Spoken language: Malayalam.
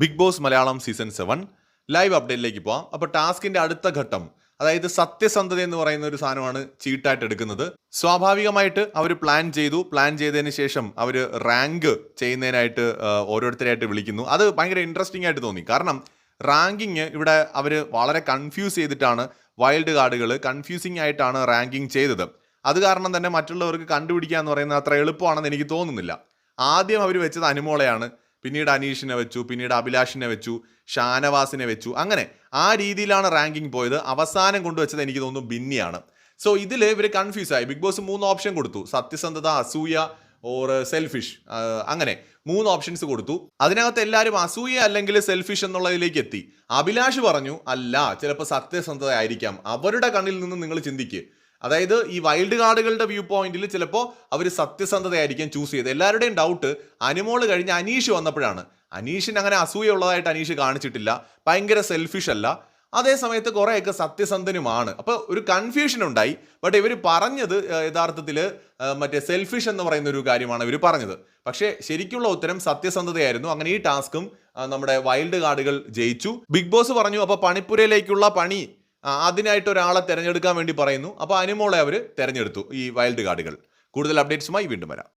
Big Boss Malayalam season 7 live അപ്ഡേറ്റിലേക്ക് പോവാം. അപ്പോൾ ടാസ്കിന്റെ അടുത്ത ഘട്ടം, അതായത് സത്യസന്ധത എന്ന് പറയുന്ന ഒരു സാധനമാണ് ചീട്ടായിട്ട് എടുക്കുന്നത്. സ്വാഭാവികമായിട്ട് അവർ പ്ലാൻ ചെയ്തതിന് ശേഷം അവർ റാങ്ക് ചെയ്യുന്നതിനായിട്ട് ഓരോരുത്തരായിട്ട് വിളിക്കുന്നു. അത് ഭയങ്കര ഇൻട്രസ്റ്റിംഗ് ആയിട്ട് തോന്നി. കാരണം റാങ്കിങ് ഇവിടെ അവർ വളരെ കൺഫ്യൂസ് ചെയ്തിട്ടാണ്, വൈൽഡ് കാർഡുകൾ കൺഫ്യൂസിംഗ് ആയിട്ടാണ് റാങ്കിങ് ചെയ്തത്. അത് കാരണം തന്നെ മറ്റുള്ളവർക്ക് കണ്ടുപിടിക്കുക എന്ന് പറയുന്നത് അത്ര എളുപ്പമാണെന്ന് എനിക്ക് തോന്നുന്നില്ല. ആദ്യം അവർ വെച്ചത് അനുമോളയാണ്, പിന്നീട് അനീഷിനെ വെച്ചു, പിന്നീട് അഭിലാഷിനെ വെച്ചു, ഷാനവാസിനെ വെച്ചു. അങ്ങനെ ആ രീതിയിലാണ് റാങ്കിങ് പോയത്. അവസാനം കൊണ്ടുവച്ചത് എനിക്ക് തോന്നുന്നു ബിന്നിയാണ്. സോ ഇതിൽ ഇവർ കൺഫ്യൂസ് ആയി. ബിഗ് ബോസ് 3 ഓപ്ഷൻ കൊടുത്തു: സത്യസന്ധത, അസൂയ ഓർ സെൽഫിഷ്. അങ്ങനെ 3 ഓപ്ഷൻസ് കൊടുത്തു. അതിനകത്ത് എല്ലാവരും അസൂയ അല്ലെങ്കിൽ സെൽഫിഷ് എന്നുള്ളതിലേക്ക് എത്തി. അഭിലാഷ് പറഞ്ഞു, അല്ല, ചിലപ്പോൾ സത്യസന്ധത ആയിരിക്കാം. അവരുടെ കണ്ണിൽ നിന്ന് നിങ്ങൾ ചിന്തിക്കുക. അതായത് ഈ വൈൽഡ് കാർഡുകളുടെ വ്യൂ പോയിന്റിൽ ചിലപ്പോൾ അവർ സത്യസന്ധതയായിരിക്കും ചൂസ് ചെയ്ത്. എല്ലാവരുടെയും ഡൗട്ട് അനുമോള് കഴിഞ്ഞ് അനീഷ് വന്നപ്പോഴാണ്. അനീഷിന് അങ്ങനെ അസൂയ ഉള്ളതായിട്ട് അനീഷ് കാണിച്ചിട്ടില്ല, ഭയങ്കര സെൽഫിഷ് അല്ല, അതേ സമയത്ത് കുറേയൊക്കെ സത്യസന്ധനുമാണ്. അപ്പോൾ ഒരു കൺഫ്യൂഷൻ ഉണ്ടായി. ബട്ട് ഇവർ പറഞ്ഞത് യഥാർത്ഥത്തിൽ മറ്റേ സെൽഫിഷ് എന്ന് പറയുന്ന ഒരു കാര്യമാണ് ഇവർ പറഞ്ഞത്. പക്ഷേ ശരിക്കുള്ള ഉത്തരം സത്യസന്ധതയായിരുന്നു. അങ്ങനെ ഈ ടാസ്കും നമ്മുടെ വൈൽഡ് കാർഡുകൾ ജയിച്ചു. ബിഗ് ബോസ് പറഞ്ഞു, അപ്പോൾ പണിപ്പുരയിലേക്കുള്ള പണി അതിനായിട്ട് ഒരാളെ തിരഞ്ഞെടുക്കാൻ വേണ്ടി പറയുന്നു. അപ്പോൾ അനുമോളെ അവർ തിരഞ്ഞെടുത്തു, ഈ വൈൽഡ് കാർഡുകൾ. കൂടുതൽ അപ്ഡേറ്റ്സുമായി വീണ്ടും വരാം.